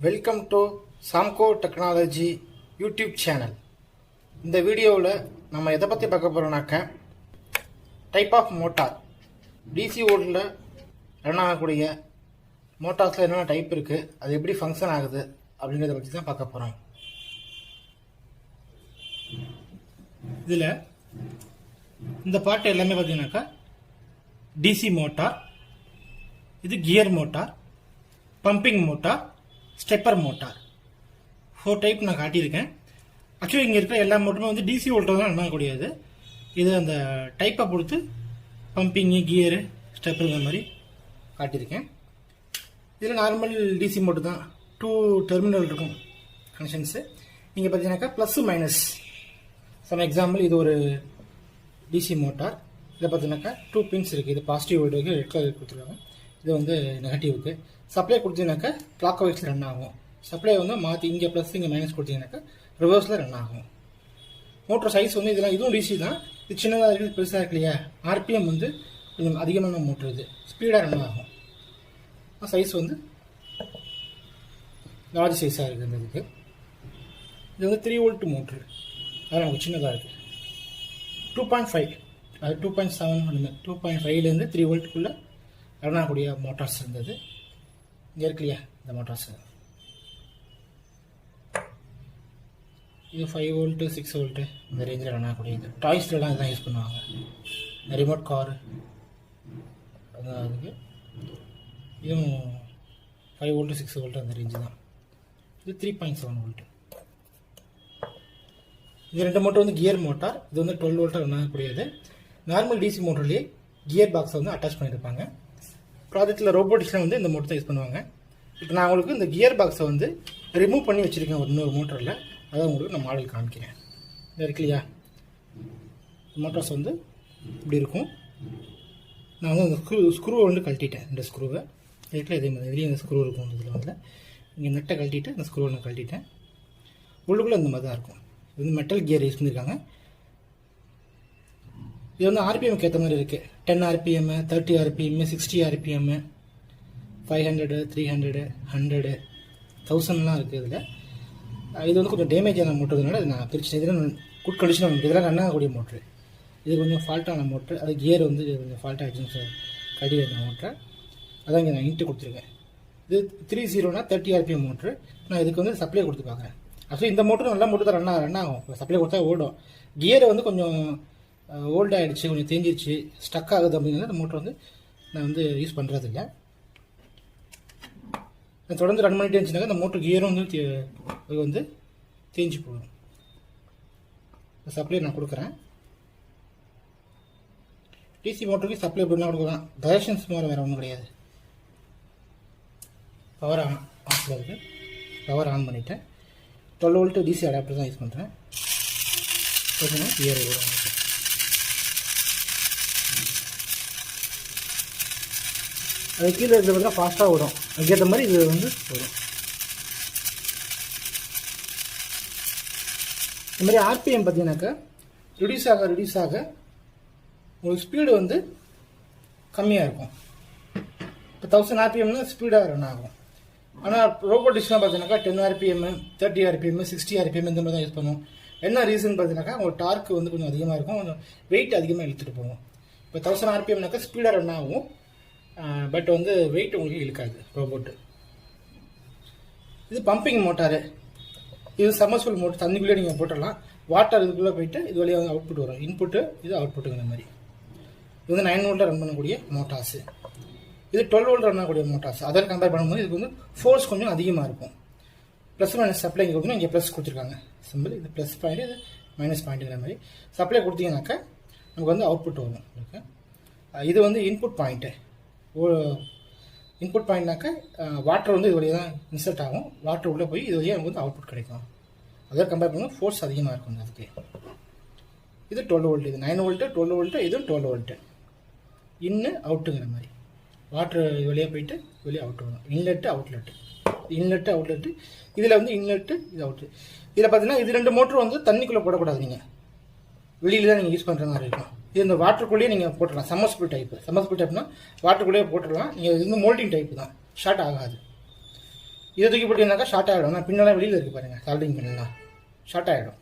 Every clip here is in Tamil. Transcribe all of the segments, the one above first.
Welcome to SAMCKO technology YouTube channel. இந்த வீடியோவில் நம்ம எதை பற்றி பார்க்க போகிறோம்னாக்க டைப் ஆஃப் மோட்டார், டிசி ஓட்டில் ரன் ஆகக்கூடிய மோட்டார்ஸில் என்னென்ன டைப் இருக்குது, அது எப்படி ஃபங்க்ஷன் ஆகுது அப்படிங்கிறத பற்றி தான் பார்க்க போகிறோம். இதில் இந்த பாட்டு எல்லாமே பார்த்தீங்கன்னாக்கா டிசி மோட்டார், இது gear motor, pumping motor, stepper motor, 4 type நான் காட்டியிருக்கேன். ஆக்சுவலி இங்கே இருக்கிற எல்லா மோட்டருமே வந்து டிசி வோல்டர் தான் பண்ணக்கூடியது. இது அந்த டைப்பை பொறுத்து பம்பிங்கு, கியரு, ஸ்டெப்பருங்கிற மாதிரி காட்டியிருக்கேன். இதில் நார்மல் டிசி மோட்டர் தான், 2 டெர்மினல் இருக்கும் கனெக்ஷன்ஸு. நீங்கள் பார்த்தீங்கன்னாக்கா ப்ளஸ் மைனஸ். சம் எக்ஸாம்பிள், இது ஒரு டிசி மோட்டார். இதில் பார்த்தீங்கன்னாக்கா 2 பின்ஸ் இருக்குது. இது பாசிட்டிவ் வோல்டேஜ் ரெட் கலர் கொடுத்துருக்காங்க, இது வந்து நெகட்டிவ்க்கு. சப்ளை கொடுத்தீங்கன்னாக்கா கிளாக் வைஸில் ரன் ஆகும். சப்ளை வந்து மாற்றி இங்கே ப்ளஸ் இங்கே மைனஸ் கொடுத்தீங்கன்னாக்கா ரிவர்ஸில் ரன் ஆகும். மோட்டர் சைஸ் வந்து இதெல்லாம் இதுவும் டிசி தான். இது சின்னதாக இருக்குது, பெருசாக இருக்கு இல்லையா. ஆர்பிஎம் வந்து கொஞ்சம் அதிகமான மோட்ரு, இது ஸ்பீடாக ரன் ஆகும். சைஸ் வந்து லார்ஜ் சைஸாக இருக்குது. இந்த இதுக்கு இது வந்து 3 வோல்ட் மோட்ரு, அது நமக்கு சின்னதாக இருக்குது. 2.5 அது 2.7 பண்ணுங்க. 2.5லேருந்து 3 வோல்ட்டுக்குள்ளே ரன் ஆகக்கூடிய மோட்டார்ஸ் இருந்தது. இங்கே இருக்கு இல்லையா இந்த மோட்டார்ஸ். இது 5 வோல்ட்டு, 6 வோல்ட்டு இந்த ரேஞ்சில் ரன் ஆகக்கூடியது. டாய்ஸ்லாம் இதுதான் யூஸ் பண்ணுவாங்க. இந்த ரிமோட் காரு அதுதான் இருக்குது. இதுவும் 5 வோல்ட்டு, 6 வோல்ட்டு அந்த ரேஞ்சு தான். இது 3.7 வோல்ட்டு. இது 2 மோட்டர் வந்து கியர் மோட்டார். இது வந்து 12 வோல்ட்டு ரன் ஆகக்கூடியது. நார்மல் டிசி மோட்டர்லேயே கியர் பாக்ஸை வந்து அட்டாச் பண்ணியிருப்பாங்க. ப்ராஜெக்டில் ரோபோட்டிக்ஸ்லாம் வந்து இந்த மோட்டர் தான் யூஸ் பண்ணுவாங்க. இப்போ நான் உங்களுக்கு இந்த கியர் பாக்ஸை வந்து ரிமூவ் பண்ணி வச்சுருக்கேன் ஒரு இன்னொரு மோட்டரில். அதை உங்களுக்கு நான் மாடல் காமிக்கிறேன். இது இருக்கு இல்லையா, மோட்டார்ஸ் வந்து இப்படி இருக்கும். நான் வந்து அந்த ஸ்க்ரூவை வந்து கழட்டிட்டேன். இந்த ஸ்க்ரூவை இதுக்குள்ள இதே மாதிரி இதுலேயும் இந்த ஸ்க்ரூ இருக்கும். இதில் வந்து இங்கே நெட்டை கழட்டிட்டு இந்த ஸ்க்ரூவை நான் கழட்டிட்டேன். உள்ளுக்குள்ளே இந்த மாதிரி தான் இருக்கும். இது வந்து மெட்டல் கியர் யூஸ் பண்ணியிருக்காங்க. இது வந்து ஆர்பிஎம்க்கு ஏற்ற மாதிரி இருக்குது. 10 RPM, 30 RPM, 60 RPM, 500, 300, 100, 1000லாம் இருக்குது இதில். இது வந்து கொஞ்சம் டேமேஜான மோட்டர்னால இது நான் பிரிச்சு இதில் குட் கண்டிஷனாக இதெல்லாம் ரன் ஆகக்கூடிய மோட்ரு. இது கொஞ்சம் ஃபால்ட்டான மோட்ரு. அது கியர் வந்து கொஞ்சம் ஃபால்ட் ஆகிடுச்சுன்னு கடி அந்த மோட்டரை அதான் இங்கே நான் இன்ட்டு கொடுத்துருக்கேன். இது 30 30 RPM மோட்ரு. நான் இதுக்கு வந்து சப்ளை கொடுத்து பார்க்குறேன். ஆக்சுவலி இந்த மோட்டரும் நல்லா மோட்டர் தான் ரன் ஆகும். சப்ளை கொடுத்தா ஓடும். கியரை வந்து கொஞ்சம் ஓல்ட் ஆகிடுச்சு, கொஞ்சம் தேஞ்சிருச்சு, ஸ்டக் ஆகுது அப்படிங்கிறது அந்த மோட்டர் வந்து நான் வந்து யூஸ் பண்ணுறதில்ல. நான் தொடர்ந்து ரன் பண்ணிட்டே இருந்துச்சுனாக்கா இந்த மோட்டர் கியரும் வந்து தேஞ்சு போடும். சப்ளை நான் கொடுக்குறேன். டிசி மோட்டருக்கு சப்ளை எப்படின்னா கொடுக்கலாம். டைரக்ஷன்ஸ் மாதிரி வேறு ஒன்றும் கிடையாது. பவர் ஆஃபில் இருக்குது. பவர் ஆன் பண்ணிவிட்டேன். 12 வோல்ட்டு டிசி அடாப்டர் தான் யூஸ் பண்ணுறேன். ஓகேண்ணா, கியர் வரும். அது கீழே இருக்கிறது பார்த்தா ஃபாஸ்ட்டாக வரும். அதுக்கேற்ற மாதிரி இது வந்து வரும். இந்த மாதிரி ஆர்பிஎம் பார்த்தீங்கன்னாக்கா ரிடியூஸ் ஆக உங்களுக்கு ஸ்பீடு வந்து கம்மியாக இருக்கும். இப்போ 1000 RPMனா ஸ்பீடாக ரன் ஆகும். ஆனால் ரோபோட்டிக்ஸ்லாம் பார்த்தீங்கன்னாக்கா 10 RPM, 30 RPM, 60 RPM இந்த மாதிரி தான் யூஸ் பண்ணுவோம். என்ன ரீசன் பார்த்தீங்கன்னாக்கா உங்களுக்கு டார்க் வந்து கொஞ்சம் அதிகமாக இருக்கும், கொஞ்சம் வெயிட் அதிகமாக இழுத்துட்டு போகும். இப்போ 1000 RPMனாக்கா ஸ்பீடாக ரன் ஆகும், பட் வந்து வெயிட் உங்களுக்கு இழுக்காது ரோபோட்டு. இது பம்பிங் மோட்டாரு. இது சம்மர்சிபிள் மோட்டர். தண்ணிக்குள்ளே நீங்கள் போட்டுடலாம். வாட்டர் இதுக்குள்ளே போயிட்டு இது வழியாக வந்து அவுட்புட் வரும். இன்புட்டு இது அவுட்புட்டுங்க. இந்த மாதிரி இது வந்து 9 வோல்ட்டில் ரன் பண்ணக்கூடிய மோட்டார்ஸு. இது 12 வோல்ட் ரன் பண்ணக்கூடிய மோட்டார்ஸ். அதை கம்பேர் பண்ணும்போது இதுக்கு வந்து ஃபோர்ஸ் கொஞ்சம் அதிகமாக இருக்கும். ப்ளஸ் மைனஸ் சப்ளை இங்கே கொடுத்தீங்கன்னா இங்கே ப்ளஸ் கொடுத்துருக்காங்க சிம்பிள். இது ப்ளஸ் பாயிண்ட், இது மைனஸ் பாயிண்ட்டுங்கிற மாதிரி சப்ளை கொடுத்தீங்கன்னாக்கா நமக்கு வந்து அவுட்புட் வரும். ஓகே, இது வந்து இன்புட் பாயிண்ட்டு. இன்புட் பாயிண்ட்னாக்கா வாட்டர் வந்து இது வழியாக தான் இன்சர்ட் ஆகும். வாட்டர் உள்ளே போய் இது வழியாக நமக்கு வந்து அவுட்புட் கிடைக்கும். அதை கம்பேர் பண்ணும்போது ஃபோர்ஸ் அதிகமாக இருக்கும் அதுக்கு. இது 12 வோல்ட், இது 9 வோல்ட்டு, 12 வோல்ட்டு, இதுவும் 12 வோல்ட்டு. இன்னு அவுட்டுங்கிற மாதிரி வாட்டர் இது வழியாக போயிட்டு இது வழியாக அவுட் வரும். Inlet outlet. இதில் வந்து இன்லெட்டு, இது அவுட்டு. இதில் பார்த்தீங்கன்னா இது 2 மோட்டர் வந்து தண்ணிக்குள்ளே போடக்கூடாது. நீங்கள் வெளியில் தான் நீங்கள் யூஸ் பண்ணுற மாதிரி இருக்கும். இது இந்த வாட்டருக்குள்ளேயே நீங்கள் போட்டுடலாம். சம்மர்சிபிள் டைப்னா வாட்டருக்குள்ளேயே போட்டுடலாம். நீங்கள் இது வந்து மோல்டிங் டைப்பு தான், ஷார்ட் ஆகாது. இதை தூக்கி போட்டீங்கன்னாக்கா ஷார்ட் ஆகிடும். நான் பின்னெல்லாம் வெளியில் இருக்குது பாருங்கள், சால்டிங் பின்னெல்லாம் ஷார்ட் ஆகிடும்.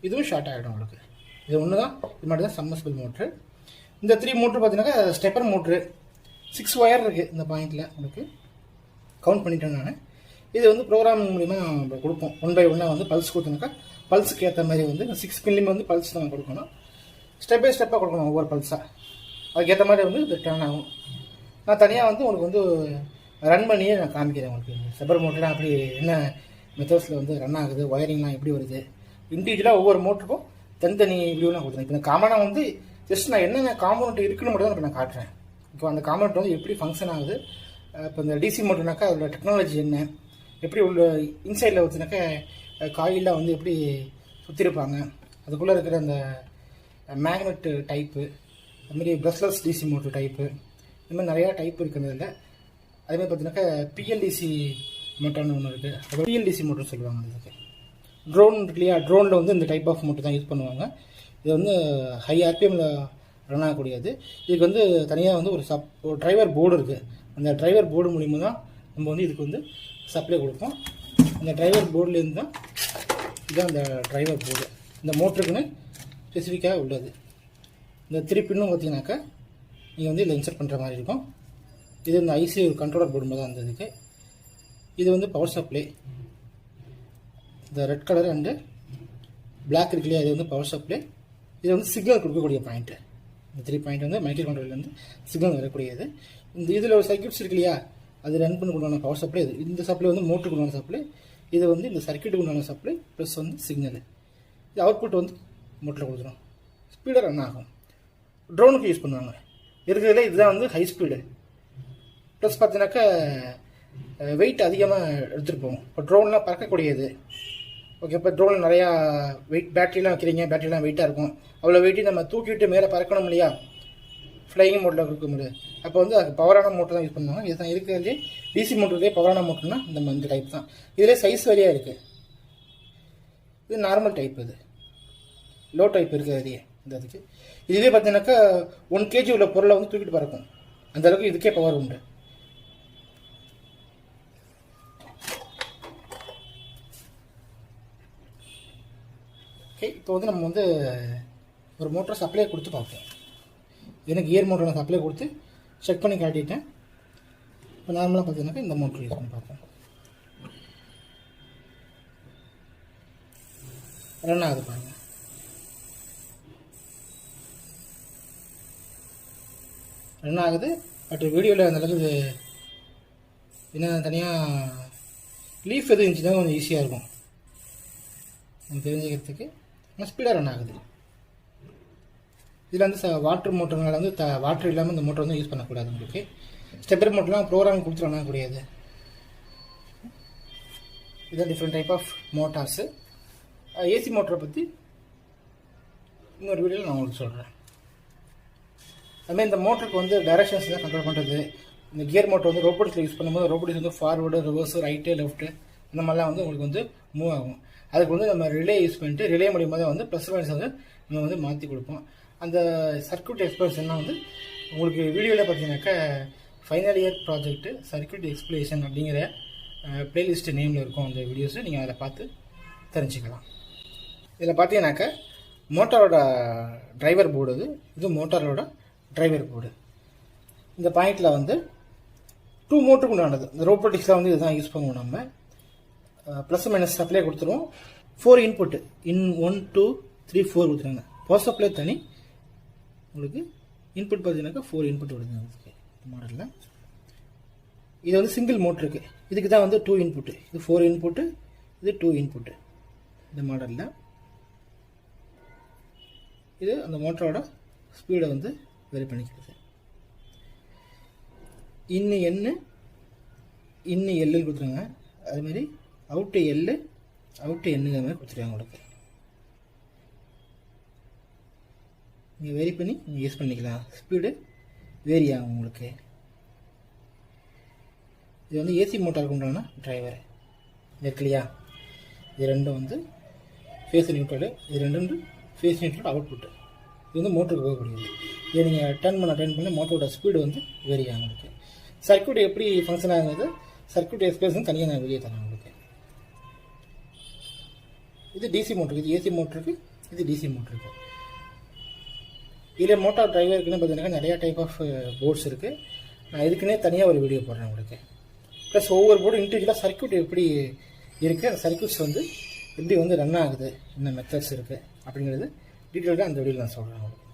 இதுவும் ஷார்ட் ஆகிடும் உங்களுக்கு. இது ஒன்று தான். இது மட்டும் தான் சம்மர்சிபிள் மோட்ரு. இந்த 3 மோட்ரு பார்த்தீங்கன்னாக்கா ஸ்டெப்பர் மோட்ரு. 6 ஒயர் இருக்குது இந்த பாயிண்டில் உங்களுக்கு. கவுண்ட் பண்ணிட்டேன் நான். இது வந்து ப்ரோக்ராமிங் மூலிமா நம்ம கொடுப்போம். 1 by 1 வந்து பல்ஸ் கொடுத்தோம்னாக்கா பல்ஸுக்கு ஏற்ற மாதிரி வந்து 6 பின்லையும் வந்து பல்ஸ் நம்ம கொடுக்கணும். ஸ்டெப் பை ஸ்டெப்பாக கொடுக்கணும் ஒவ்வொரு பல்ஸாக. அதுக்கேற்ற மாதிரி வந்து இது டர்ன் ஆகும். நான் தனியாக வந்து உங்களுக்கு வந்து ரன் பண்ணியே நான் காமிக்கிறேன் உங்களுக்கு. ஸ்டெப்பர் மோட்டர்லாம் அப்படி என்ன மெத்தட்ஸில் வந்து ரன் ஆகுது, ஒயரிங்லாம் எப்படி வருது, இண்டிவிஜுவலாக ஒவ்வொரு மோட்டருக்கும் தனித்தனி வியூலாம் கொடுத்துருக்கேன். இப்போ இந்த காமனாக வந்து ஜஸ்ட் நான் என்னென்ன காம்பனண்ட் இருக்குன்னு மட்டும் தான் இப்போ நான் காட்டுறேன். இப்போ அந்த காம்பனண்ட் வந்து எப்படி ஃபங்க்ஷன் ஆகுது, இப்போ இந்த டிசி மோட்டர்னாக்கா அதோட டெக்னாலஜி என்ன, எப்படி உள்ள இன்சைடில் வச்சுனாக்கா காயிலில் வந்து எப்படி சுற்றிருப்பாங்க, அதுக்குள்ளே இருக்கிற அந்த மேக்னெட் டைப்பு, அதுமாரி ப்ரஷ்லெஸ் டிசி மோட்டர் டைப்பு, இந்த மாதிரி நிறையா டைப் இருக்கிறதில்ல. அதேமாதிரி பார்த்தீங்கன்னாக்கா பிஎல்டிசி மோட்டர்னு ஒன்று இருக்குது. அது பிஎல்டிசி மோட்டர் சொல்லுவாங்க. இதுக்கு ட்ரோன் இருக்கு இல்லையா, ட்ரோனில் வந்து இந்த டைப் ஆஃப் மோட்டர் தான் யூஸ் பண்ணுவாங்க. இது வந்து ஹை ஆர்பிஎம்மில் ரன் ஆகக்கூடியது. இதுக்கு வந்து தனியாக வந்து ஒரு டிரைவர் போர்டு இருக்குது. அந்த டிரைவர் போர்டு மூலிமா தான் நம்ம வந்து இதுக்கு வந்து சப்ளை கொடுப்போம். அந்த டிரைவர் போர்டுலேருந்து தான் இதுதான் அந்த டிரைவர் போர்டு. இந்த மோட்டருக்குன்னு ஸ்பெசிஃபிக்காக உள்ளது. இந்த 3 பின்னும் பார்த்தீங்கன்னாக்கா நீங்கள் வந்து இதில் இன்சர்ட் பண்ணுற மாதிரி இருக்கும். இது இந்த ஐசி ஒரு கண்ட்ரோலர் போர்டு தான் அந்த இதுக்கு. இது வந்து பவர் சப்ளை. இந்த ரெட் கலர் அண்டு பிளாக் இருக்கு இல்லையா, இது வந்து பவர் சப்ளை. இது வந்து சிக்னல் கொடுக்கக்கூடிய பாயிண்ட்டு. இந்த 3 பாயிண்ட் வந்து மைக்ரோ கண்ட்ரோலர்லேருந்து சிக்னல் வரக்கூடியது. இந்த இதில் ஒரு சர்க்யூட்ஸ் இருக்கு இல்லையா, அது ரன் பண்ண கொண்டான பவர் சப்ளை. இது இந்த சப்ளை வந்து மோட்டருக்கு உண்டான சப்ளை. இது வந்து இந்த சர்க்யூட்டுக்கு உண்டான சப்ளை ப்ளஸ் வந்து சிக்னல். இது அவுட்புட் வந்து மோட்டரில் கொடுத்துரும். ஸ்பீடாக ரன் ஆகும். ட்ரோனுக்கு யூஸ் பண்ணுவாங்க. இருக்கிறதுல இதுதான் வந்து ஹை ஸ்பீடு. ப்ளஸ் பார்த்தீங்கன்னாக்கா வெயிட் அதிகமாக எடுத்துகிட்டு போகும். இப்போ ட்ரோன்லாம் பறக்கக்கூடியது. ஓகே, இப்போ ட்ரோனில் நிறையா வெயிட் பேட்டரிலாம் வைக்கிறீங்க, பேட்டரிலாம் வெயிட்டாக இருக்கும். அவ்வளோ வெயிட்டையும் நம்ம தூக்கிவிட்டு மேலே பறக்கணும் இல்லையா, ஃப்ளையிங் மோட்டில் கொடுக்க முடியாது. அப்போ வந்து அது பவரான மோட்டர் தான் யூஸ் பண்ணுவாங்க. இதுதான் இருக்கிறதுலே டிசி மோட்டர்லேயே பவரான மோட்டர்னா இந்த டைப் தான். இதிலே சைஸ் வரையாக இருக்குது. இது நார்மல் டைப், இது லோ டைப் இருக்கிறதுலையே இந்த இதுக்கு. இதுவே பார்த்தீங்கன்னாக்கா 1 kg உள்ள பொருளை வந்து தூக்கிட்டு பறக்கும். அந்தளவுக்கு இதுக்கே பவர் உண்டு. ஓகே, இப்போ வந்து நம்ம வந்து ஒரு மோட்டரை சப்ளை கொடுத்து பார்ப்போம். எனக்கு கியர் மோட்டரை சப்ளை கொடுத்து செக் பண்ணி காட்டிட்டேன். இப்போ நார்மலாக பார்த்தீங்கன்னாக்கா இந்த மோட்டர் யூஸ் பண்ணி பார்ப்போம். ரன் ஆகுது பாருங்கள். ரன் ஆகுது. பட் வீடியோவில் அந்தளவுக்கு என்ன தனியாக லீஃப் எதுவும் இருந்துச்சுன்னா கொஞ்சம் ஈஸியாக இருக்கும் நம்ம தெரிஞ்சுக்கிறதுக்கு. ஆனால் ஸ்பீடாக ரன் ஆகுது. இதில் வந்து வாட்டர் மோட்டர்னால வந்து வாட்டர் இல்லாமல் இந்த மோட்டர் வந்து யூஸ் பண்ணக்கூடாது. உங்களுக்கு ஸ்டெப்பர் மோட்டர்லாம் ப்ரோக்ராம் கொடுத்து ரன் ஆகக்கூடியது. இதுதான் different type of motors. AC மோட்டரை பற்றி இன்னொரு வீடியோவில் நான் உங்களுக்கு சொல்கிறேன். அதுமாதிரி இந்த மோட்டருக்கு வந்து டைரக்ஷன்ஸ் தான் கண்ட்ரோல் பண்ணுறது. இந்த கியர் மோட்டர் வந்து ரோபோட்டிக்ஸில் யூஸ் பண்ணும்போது ரோபோட்டிக்ஸ் வந்து ஃபார்வர்டு, ரிவர்ஸு, ரைட்டு, லெஃப்ட்டு இந்த மாதிரிலாம் வந்து உங்களுக்கு வந்து மூவ் ஆகும். அதுக்கு வந்து நம்ம ரிலே யூஸ் பண்ணிட்டு ரிலே மூலியமாக தான் வந்து ப்ளஸ் மைனஸ் வந்து நம்ம வந்து மாற்றி கொடுப்போம். அந்த சர்க்யூட் எக்ஸ்பிளேஷன்லாம் வந்து உங்களுக்கு வீடியோவில் பார்த்தீங்கன்னாக்கா final year project circuit explanation அப்படிங்கிற பிளேலிஸ்ட் நேமில் இருக்கும். அந்த வீடியோஸை நீங்கள் அதை பார்த்து தெரிஞ்சுக்கலாம். இதில் பார்த்தீங்கன்னாக்கா மோட்டாரோட டிரைவர் போர்டு இது மோட்டாரோட டிரைவர் போர்டு. இந்த பாயிண்டில் வந்து 2 மோட்டருக்கு உண்டானது. இந்த ரோபோட்டிக்ஸில் வந்து இதுதான் யூஸ் பண்ணுவோம். நம்ம ப்ளஸ் மைனஸ் சப்ளை கொடுத்துருவோம். 4 இன்புட்டு 1 2 3 4 கொடுத்துருங்க. பவர் சப்ளை தனி. உங்களுக்கு இன்புட் பார்த்தீங்கன்னாக்கா 4 இன்புட் வருது அதுக்கு மாடலில். இது வந்து சிங்கிள் மோட்டருக்கு. இதுக்கு தான் வந்து 2 இன்புட்டு. இது 4 இன்புட்டு, இது 2 இன்புட்டு இந்த மாடலில். இது அந்த மோட்டரோட ஸ்பீடை வந்து வெரி பண்ணிக்கிறது. இன்னும் எல்லு கொடுத்துருங்க. அதுமாரி அவுட்டு எல்லு அவுட்டு எண்ணுங்கிற மாதிரி கொடுத்துருக்காங்க உங்களுக்கு. நீங்கள் வெரி பண்ணி நீங்கள் யூஸ் பண்ணிக்கலாம். ஸ்பீடு வேரி ஆகும் உங்களுக்கு. இது வந்து ஏசி மோட்டாருக்கு உண்டான டிரைவர் இருக்கு இல்லையா. இது ரெண்டும் வந்து ஃபேஸ் நியூட்ரலு, இது ரெண்டு ஃபேஸ் நியூட்ரல் அவுட்புட்டு. இது வந்து மோட்டருக்கு போகக்கூடியது. இதை நீங்கள் டர்ன் பண்ண மோட்டரோட ஸ்பீடு வந்து வேரி ஆகும் உங்களுக்கு. சர்க்யூட் எப்படி ஃபங்க்ஷன் ஆகுது, சர்க்யூட் எக்ஸ்பிரஷன் தனியாக நான் வெளியே தரேன் உங்களுக்கு. இது டிசி மோட்டருக்கு, இது ஏசி மோட்டருக்கு, இது டிசி மோட்டருக்கு. இதில் மோட்டார் டிரைவருக்குன்னு பார்த்தீங்கன்னா நிறையா டைப் ஆஃப் போர்ட்ஸ் இருக்குது. நான் இதுக்குன்னே தனியாக ஒரு வீடியோ போடுறேன் உங்களுக்கு. ப்ளஸ் ஒவ்வொரு போர்டும் இண்டிவிஜுவலாக சர்க்யூட் எப்படி இருக்குது, அந்த சர்க்யூட்ஸ் வந்து எப்படி வந்து ரன் ஆகுது, என்ன மெத்தட்ஸ் இருக்குது அப்படிங்கிறது டீட்டெயிலாக அந்த வீடியோவில் நான் சொல்கிறேன் உங்களுக்கு.